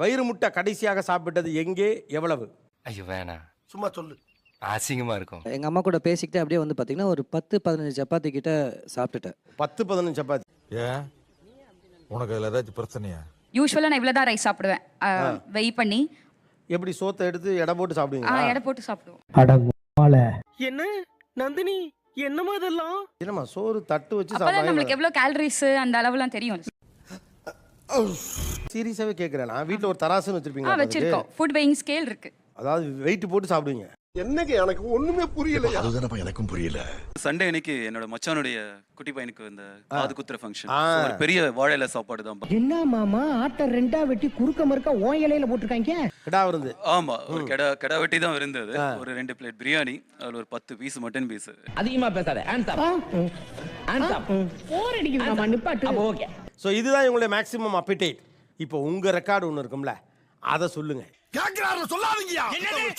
வயிறு முட்டை கடைசியாக சாப்பிட்டது எங்கே, எவ்வளவு? ஐயோ வேணாம், சும்மா சொல்லு. அசிங்கமா இருக்கும். எங்கள் அம்மா கூட பேசிக்கிட்டே அப்படியே வந்து பார்த்தீங்கன்னா ஒரு 10-15 சப்பாத்தி கிட்ட சாப்பிட்டுட்டேன். 10-15 சப்பாத்தி. ஏன் உனக்கு அதில் ஏதாச்சும் பிரச்சனையா? யூஸ்வலாக நான் இவ்வளோ தான் ரைஸ் சாப்பிடுவேன். வெயிட் பண்ணி எப்படி சோத்தை எடுத்து எடை போட்டு சாப்பிடுவீங்களா? எடை போட்டு சாப்பிடுவோம். என்ன நந்தினி, என்னமா இதெல்லாம்? என்னம்மா சோறு தட்டு வச்சு அப்பதான் சாப்பிடுவாங்க. நம்மளுக்கு எவ்வளோ கேலரிஸ் அந்த அளவுலாம் தெரியும். சீரியஸாவே கேட்குறேன். நான் வீட்டில் ஒரு தராசுன்னு வச்சிருப்பீங்க. வச்சிருக்கோம். ஃபுட் வெயிங் ஸ்கேல் இருக்கு. அதாவது வெயிட் போட்டு சாப்பிடுவீங்க. என்னங்க எனக்கு ஒண்ணுமே புரியல. அதுதானப்பா எனக்கும் புரியல. சண்டே அன்னைக்கு என்னோட மச்சானுடைய குட்டி பையனுக்கு இந்த காது குத்துற ஃபங்க்ஷன். ஒரு பெரிய வாழையில சாப்பாடு தான். என்ன மாமா ஆட்ட ரெண்டா வெட்டி குறுக்க மறுக்க ஓன் இலையில போட்டுருக்காங்க. கிடா விருந்து. ஆமா, ஒரு கெடா வெட்டி தான் இருந்தது. ஒரு 2 பிளேட் பிரியாணி, அதுல ஒரு 10 பீஸ் மட்டன் பீஸ். அதிகமா பேசாத. போர் அடிக்குது மாமா, நிப்பாட்டு. ஓகே. ஸோ இதுதான் உங்களுடைய மேக்ஸிமம் அப்பிடைட். இப்போ உங்க ரெக்கார்டு ஒன்று இருக்கும்ல, அதை சொல்லுங்க. கேக்குறாரு சொல்லாதீங்கயா.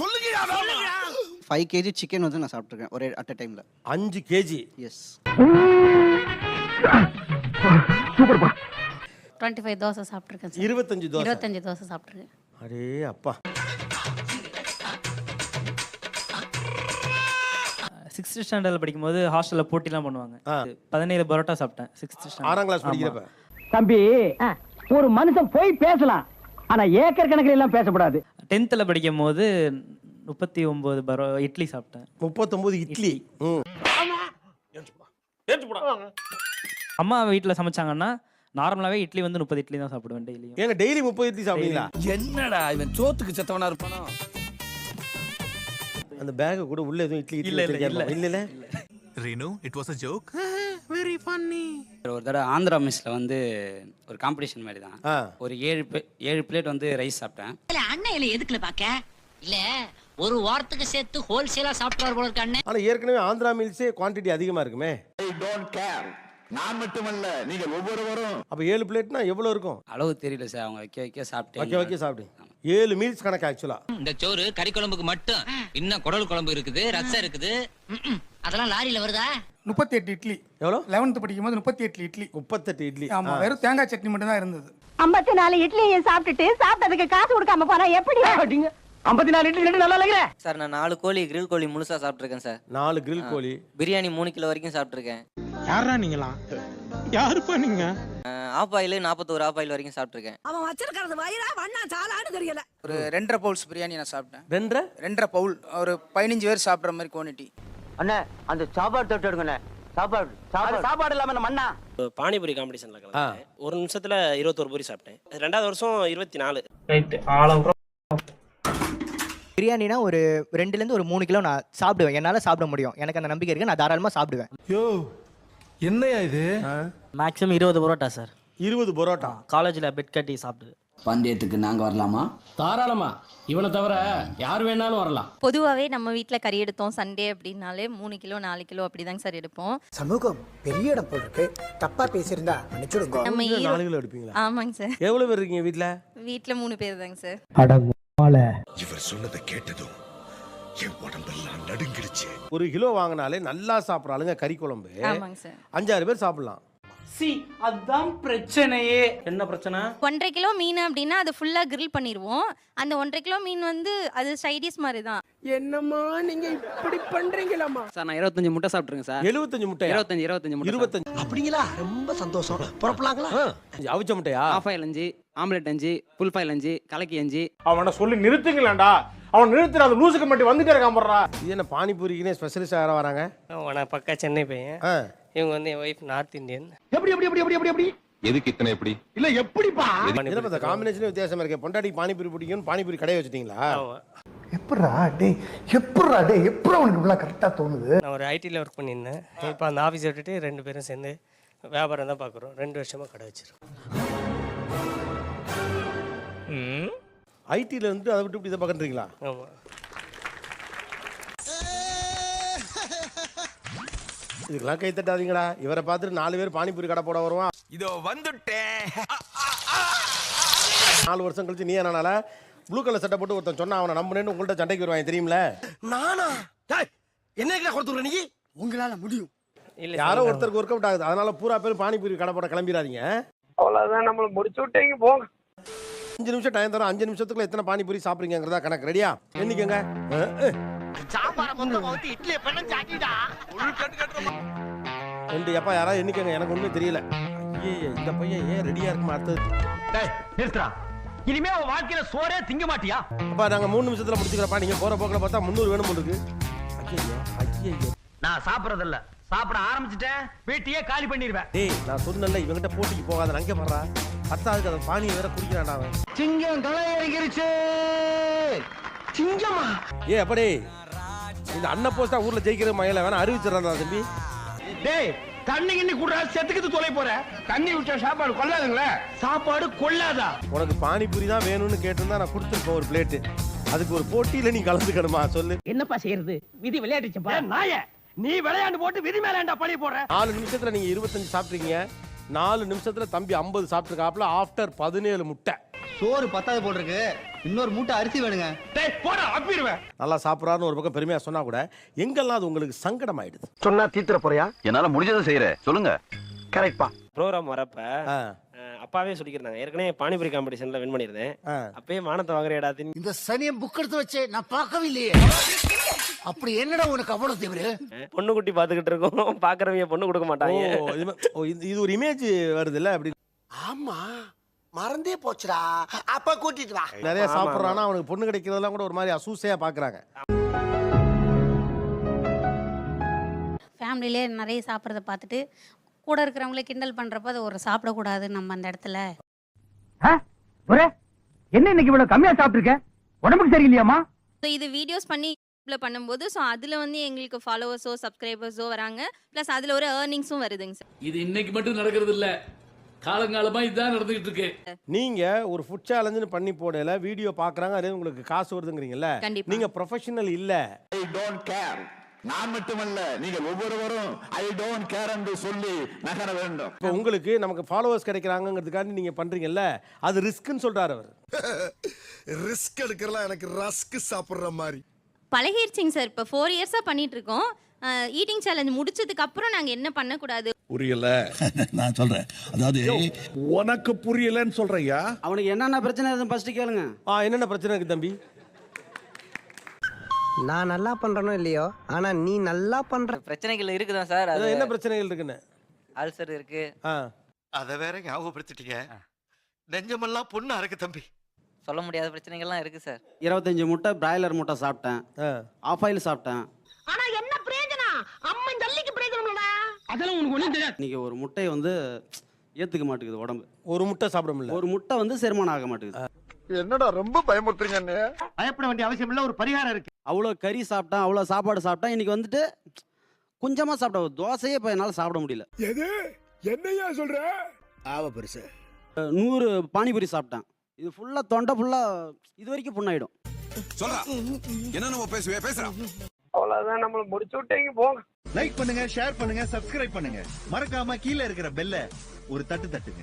சொல்லுங்கயா. 5 kg சிக்கன் வந்து நான் சாப்பிட்ருக்கேன் ஒரே அட் அ டைமில். 5 kg. எஸ். 25 தோசை சாப்பிட்ருக்கேன் சார். 25 தோசை. 25 தோசை சாப்பிட்ருக்கேன். அரே அப்பா. 6th ஸ்டாண்டர்ட்ல படிக்கும்போது ஹாஸ்டல்ல போட்டிலாம் பண்ணுவாங்க. 17 பரோட்டா சாப்பிட்டேன் 6th ஸ்டாண்டர்ட். 6ஆம் கிளாஸ் படிக்கிறப்ப. தம்பி, ஒரு மனுஷன் போய் பேசலாம், ஆனா ஏக்கர் கணக்கில் எல்லாம் பேசக்கூடாது. 10th படிக்கும்போது 39 இட்லி சாப்பிட்டேன். 39 இட்லி. அம்மா வீட்டில் சமைச்சாங்கன்னா நார்மலாவே இட்லி வந்து 30 இட்லி தான் சாப்பிடுவேன் டெய்லியும். ஏங்க டெய்லி 30 இட்லி சாப்பிடுவீங்களா? என்னடா இவன் சோத்துக்கு செத்தவனா இருப்பானோ? அந்த பேக் கூட உள்ள எதுவும் இட்லி இல்ல. Reenu, it was a joke. Very funny. ஒரு தடவை ஆந்திரா மெஸ்ல வந்து ஒரு காம்படிஷன் மாதிரி தான். ஒரு 7 பிளேட் வந்து ரைஸ் சாப்பிட்டேன். அண்ணன் எதுக்குல பாக்க இல்ல ஒரு வாரத்துக்கு சேர்த்து ஹோல்சேலா சாப்பிட்டார் போல இருக்க அண்ணன். ஆனா ஏற்கனவே ஆந்திரா மீல்ஸே குவாண்டிட்டி அதிகமா இருக்குமே. I don't care. நான் மட்டுமல்ல, நீங்க ஒவ்வொருவரும். அப்ப 7 பிளேட்னா எவ்வளவு இருக்கும்? அளவு தெரியல சார், அவங்க வைக்க சாப்பிட்டேன். வைக்க சாப்பிட்டேன். 7 மீல்ஸ் கணக்கு ஆக்சுவலா. இந்த சோறு கறி குழம்புக்கு மட்டும், இன்னும் குடல் குழம்பு இருக்குது, ரசம் இருக்குது. அதெல்லாம் லாரியில வருதா? 38 இட்லி. எவ்வளோ? 11th படிக்கும்போது 38 இட்லி. 38 இட்லி. ஆமா, வெறும் தேங்காய் சட்னி மட்டும் தான் இருந்தது. 54 இட்லியை சாப்பிட்டுட்டு சாப்பிட்டதுக்கு காசு கொடுக்காம போனா எப்படி? 54 இட்லி ரெண்டு நல்லா இல்லைங்க சார். நான் 4 கோழி கிரில் கோழி முழுசா சாப்பிட்ருக்கேன் சார். 4 கிரில் கோழி. பிரியாணி 3 கிலோ வரைக்கும் சாப்பிட்ருக்கேன். யாரா நீங்களா? யாருப்பா நீங்க? ஆஃப் ஆயில் 41 ஆஃப் ஆயில் வரைக்கும் சாப்பிட்ருக்கேன். அவன் வச்சிருக்கிறது வயிறா வண்ணா சாலான்னு தெரியல. ஒரு 2.5 பவுல்ஸ் பிரியாணி நான் சாப்பிட்டேன். 2.5 பவுல், ஒரு 15 பேர் சாப்பிட்ற மாதிரி குவான்டிட்டி. அண்ணா அந்த சாப்பாடு தொட்டு எடுங்கண்ணே. சாப்பாடு இல்லாம நம்ம அண்ணா பானிபூரி காம்படிஷன்ல கலந்தேன். ஒரு நிமிஷத்துல 21 பூரி சாப்பிட்டேன். 2வது வருஷம் 24. பிரியாணினா ஒரு 2ல இருந்து ஒரு 3 கிலோ நான் சாப்பிடுவேன். என்னால சாப்பிட முடியும், எனக்கு அந்த நம்பிக்கை இருக்கு. நான் தாராளமா சாப்பிடுவேன். யோ என்னையா இது? Maximum 20 parotta sir. 20 பரோட்டா. காலேஜ்ல பெட் கட்டி சாப்பிட்டு. பந்தயத்துக்கு நாங்க வரலாமா? தாராளமா. இவனை தவிர யார் வேணாலும் வரலாம். பொதுவாகவே நம்ம வீட்டில் கறி எடுத்தோம் சண்டே அப்படின்னாலே 3 கிலோ 4 கிலோ அப்படிதாங்க சார் எடுப்போம். சமூகம் பெரிய இடம் போல் இருக்கு, தப்பா பேசியிருந்தா மன்னிச்சுடுங்க. நம்ம 4 கிலோ எடுப்பீங்களா? ஆமாங்க சார். எவ்வளவு பேர் இருக்கீங்க வீட்ல? வீட்டில் 3 பேர் தாங்க சார். இவர் சொன்னதை கேட்டதும் என் உடம்பெல்லாம் நடுங்கிடுச்சு. 1 கிலோ வாங்கினாலே நல்லா சாப்பிட்ற ஆளுங்க கறி குழம்பு ஆமாங்க சார். 5-6 பேர் சாப்பிடலாம். அதான் பிரச்சனையே. என்ன பிரச்சனை? 1.5 கிலோ மீன் அப்படின்னா அது ஃபுல்லா கிரில் பண்ணிடுவோம். அந்த 1.5 கிலோ மீன் வந்து அது சைடிஸ் மாதிரி தான். என்னம்மா நீங்க இப்படி பண்றீங்களாமா? சார் நான் 25 முட்டை சாப்பிட்ருக்கேன் சார். 75 முட்டை. 25 முட்டை. 25 அப்படிங்களா? ரொம்ப சந்தோஷம். புறப்படலாங்களா? அவிச்ச முட்டையா? Half boil 5, omelette 5, full boil 5, கலக்கி 5. அவனை சொல்லி நிறுத்துங்களேன்டா. அவன் நிறுத்துற அந்த லூசுக்கு மட்டும் வந்துட்டே இருக்கான் போடுறா. இது என்ன பானிபூரிக்குனே ஸ்பெஷலிஸ்ட் யாரா வராங்க? நான் பக்கா சென்னை பையன். இவங்க வந்து என் ஒய்ஃப் நார்த் இந்தியன். எப்படி எதுக்கு இத்தனை எப்படி? இல்ல எப்படிப்பா? என்னப்பா இந்த காம்பினேஷன் வித்தியாசமா இருக்கு. பொண்டாட்டி பானிபூரி பிடிக்கும், பானிபூரி கடையை வச்சிட்டீங்களா? எப்படா உனக்கு இவ்வளவு கரெக்டா தோணுது? நான் ஒரு ஐடில ஒர்க் பண்ணியிருந்தேன். இப்போ அந்த ஆஃபீஸ் விட்டுட்டு 2 பேரும் சேர்ந்து வியாபாரம் தான் பார்க்குறோம். 2 வருஷமா கடை வச்சிருக்கோம். ஐடில இருந்து அதை விட்டு இப்படி இதை பார்க்குறீங்களா? ஆமாம். இதுக்கெல்லாம் கை தட்டாதீங்கடா. இவரை பார்த்துட்டு 4 பேர் பானிபூரி கடை போட வருவான். இதோ வந்துட்டேன். 4 வருஷம் கழிச்சு நீ என்னால ப்ளூ கலர் சட்டை போட்டு ஒருத்தன் சொன்னா அவனை நம்பினேன்னு உங்கள்கிட்ட சண்டைக்கு வருவாங்க தெரியுமில? நானா? என்ன கொடுத்துற நீ? உங்களால முடியும். இல்ல யாரோ ஒருத்தருக்கு ஒர்க் அவுட் ஆகுது. அதனால பூரா பேர் பானிபூரி கடை போட கிளம்பிடாதீங்க. அவ்வளவுதான், நம்மள முடிச்சு விட்டீங்க போங்க. 5 நிமிஷம் டைம் தரோம். 5 நிமிஷத்துக்குள்ள எத்தனை பானிபூரி சாப்பிடுறீங்கிறதா கணக்கு. ரெடியா? எண்ணிக்கங்க. சாம்பார மொத்தமா ஊத்தி இட்லியை பண்ண சாக்கிடா. ரெண்டு எப்பா யாராவது எண்ணிக்கங்க. எனக்கு ஒண்ணும் தெரியல. ஐயே, இந்த பையன் ஏன் ரெடியா இருக்குமா அடுத்தது? டேய் நிறுத்துடா. இனிமே அவன் வாழ்க்கையில சோறே திங்க மாட்டியா? அப்பா நாங்க 3 நிமிஷத்துல முடிச்சுக்கிறப்பா. நீங்க போற போக்குல பார்த்தா 300 வேணும் போல இருக்கு. ஐயோ ஐயோ. நான் சாப்பிடுறது இல்ல. சாப்பிட ஆரம்பிச்சிட்டேன் வீட்டையே காலி பண்ணிடுவேன். டேய் நான் சொன்னேன்ல இவங்கிட்ட போட்டிக்கு போகாத. அங்கே பாறா. பத்தாவதுக்கு அந்த பானியை வேற குடிக்கிறான்டா அவன். சிங்கம் தலை இறங்கிருச்சு. சிங்கமா? ஏ அப்படி இந்த அண்ணன் போஸ்டா ஊர்ல ஜெயிக்கிற மயில வேணா அறிவிச்சிடறான்டா தம்பி. டேய் தண்ணி கிண்ணி குடுறா செத்துக்கிட்டு தொலை போற. தண்ணி விட்டா சாப்பாடு கொள்ளாதுங்களே. சாப்பாடு கொள்ளாதா? உனக்கு பானிபூரி தான் வேணும்னு கேட்டிருந்தா நான் கொடுத்துருப்பேன் ஒரு பிளேட்டு. அதுக்கு ஒரு போட்டியில நீ கலந்துக்கணுமா சொல்லு. என்னப்பா செய்யறது? விதி விளையாடிச்சப்பா. நாயே நீ விளையாண்டு போட்டு விதி மேலேண்டா பழி போடுற. 4 நிமிஷத்துல நீங்க 25 சாப்பிட்ருக்கீங்க. 4 நிமிஷத்துல தம்பி 50 சாப்பிட்டுருக்காப்ல. ஆஃப்டர் 17 முட்டை. சோறு பத்தாவது போட்டிருக்கு, இன்னொரு மூட்டை அரிசி வேணுங்க. டேய் போடா அப்பிடுவேன். நல்லா சாப்பிட்றாருன்னு ஒரு பக்கம் பெருமையா சொன்னா கூட எங்கெல்லாம் அது உங்களுக்கு சங்கடம் ஆயிடுது. சொன்னா தீத்துற போறியா? என்னால முடிஞ்சதை செய்யறேன் சொல்லுங்க. கரெக்ட்பா. ப்ரோக்ராம் வரப்ப ஆ, அப்பாவே சொல்லிக்கிறாங்க. ஏற்கனவே பானிபூரி காம்படிஷன்ல வின் பண்ணியிருந்தேன். ஆ. அப்பயே மானத்தை வாங்குறேடா. இந்த சனியை புக் எடுத்து வச்சே நான் பார்க்கவே இல்லையே. அப்படி என்னடா உனக்கு அவ்வளவு தீவிர? பொண்ணு குட்டி பாத்துக்கிட்டு இருக்கோம். பாக்குறவங்க பொண்ணு கொடுக்க ஓ, மாட்டாங்க. இது ஒரு இமேஜ் வருது இல்ல அப்படி. ஆமா மறந்தே போச்சுடா. அப்ப கூட்டிட்டு வா. நிறைய சாப்பிட்றானா அவனுக்கு பொண்ணு கிடைக்கிறதெல்லாம் கூட ஒரு மாதிரி அசூசையா பாக்குறாங்க. ஃபேமிலிலே நிறைய சாப்பிட்றத பார்த்துட்டு கூட இருக்கிறவங்களே கிண்டல் பண்றப்ப அது ஒரு சாப்பிடக்கூடாது நம்ம அந்த இடத்துல. என்ன இன்னைக்கு இவ்வளவு கம்மியா சாப்பிட்டுருக்க? உடம்புக்கு சரியில்லையாமா? இது வீடியோஸ் பண்ணி பண்ணும்போது ஸோ அதில் வந்து எங்களுக்கு ஃபாலோவர்ஸோ சப்ஸ்கிரைபர்ஸோ வராங்க. ப்ளஸ் அதில் ஒரு ஏர்னிங்ஸும் வருதுங்க சார். இது இன்னைக்கு மட்டும் நடக்கிறது இல்ல, காலங்காலமா இதுதான் நடந்துகிட்டு இருக்கு. நீங்க ஒரு ஃபுட் சேலஞ்சுன்னு பண்ணி போடல வீடியோ பாக்குறாங்க, அதே உங்களுக்கு காசு வருதுங்கிறீங்கல்ல. கண்டிப்பா. நீங்க ப்ரொஃபஷனல் இல்ல. I don't care. நான் மட்டுமல்ல நீங்கள் ஒவ்வொருவரும் ஐ டோன்ட் கேர் என்று சொல்லி நகர வேண்டும். இப்போ உங்களுக்கு நமக்கு ஃபாலோவர்ஸ் கிடைக்கிறாங்கிறதுக்காண்டி நீங்க பண்றீங்கல்ல, அது ரிஸ்க்னு சொல்றாரு அவர். ரிஸ்க் எடுக்கிறலாம் எனக்கு ரஸ்க் சாப்பிடுற மாதிரி பழகிருச்சிங்க சார். இப்போ 4 இயர்ஸாக பண்ணிட்டு இருக்கோம். ஈட்டிங் சேலஞ்ச் முடிச்சதுக்கு அப்புறம் நாங்கள் என்ன பண்ணக்கூடாது. புரியல நான் சொல்றேன். அதாவது உனக்கு புரியலன்னு சொல்றியா? அவனுக்கு என்னென்ன பிரச்சனை இருக்குன்னு ஃபர்ஸ்ட் கேளுங்க. என்னென்ன பிரச்சனை இருக்கு தம்பி? நான் நல்லா பண்றனோ இல்லையோ, ஆனா நீ நல்லா பண்ற. பிரச்சனைகள் இருக்குதான் சார். அது என்ன பிரச்சனைகள் இருக்குன்னு? அல்சர் இருக்கு. அத வேற ஞாபகப்படுத்திட்டீங்க. நெஞ்சமெல்லாம் பொண்ணா இருக்கு தம்பி. சொல்ல முடியாத பிரச்சனைகள்லாம் இருக்கு சார். 25 முட்டை பிராய்லர் முட்டை சாப்பிட்டேன். ஆஃப் ஆயில் சாப்பிட்டேன். ஆனா என்ன பிரயோஜனம்? அம்மன் ஜல்லிக்கு பிரயோஜனம்டா. அதெல்லாம் உனக்கு ஒண்ணும் தெரியாது. இன்னைக்கு ஒரு முட்டையை வந்து ஏத்துக்க மாட்டேங்குது உடம்பு. ஒரு முட்டை சாப்பிட முடியல. ஒரு முட்டை வந்து செரிமானம் ஆக மாட்டேங்குது. என்னடா ரொம்ப பயமுறுத்துறீங்க அண்ணே. பயப்பட வேண்டிய அவசியம் இல்ல, ஒரு பரிகாரம் இருக்கு. அவ்வளோ கறி சாப்பிட்டேன், அவ்வளோ சாப்பாடு சாப்பிட்டேன். இன்னைக்கு வந்துட்டு கொஞ்சமா சாப்பிட்டேன். தோசையே இப்போ என்னால் சாப்பிட முடியல. எது என்னையா சொல்ற? ஆவ பெருசு. 100 பானிபூரி சாப்பிட்டேன். இது ஃபுல்லா தொண்டை ஃபுல்லா இது வரைக்கும் புண்ணாயிடும். சொல்றா என்ன நம்ம பேசுறா? அவ்வளவுதான், நம்மள முடிச்சு விட்டீங்க போங்க. லைக் பண்ணுங்க, ஷேர் பண்ணுங்க, சப்ஸ்கிரைப் பண்ணுங்க. மறக்காம கீழே இருக்கிற பெல்ல ஒரு தட்டு தட்டுங்க.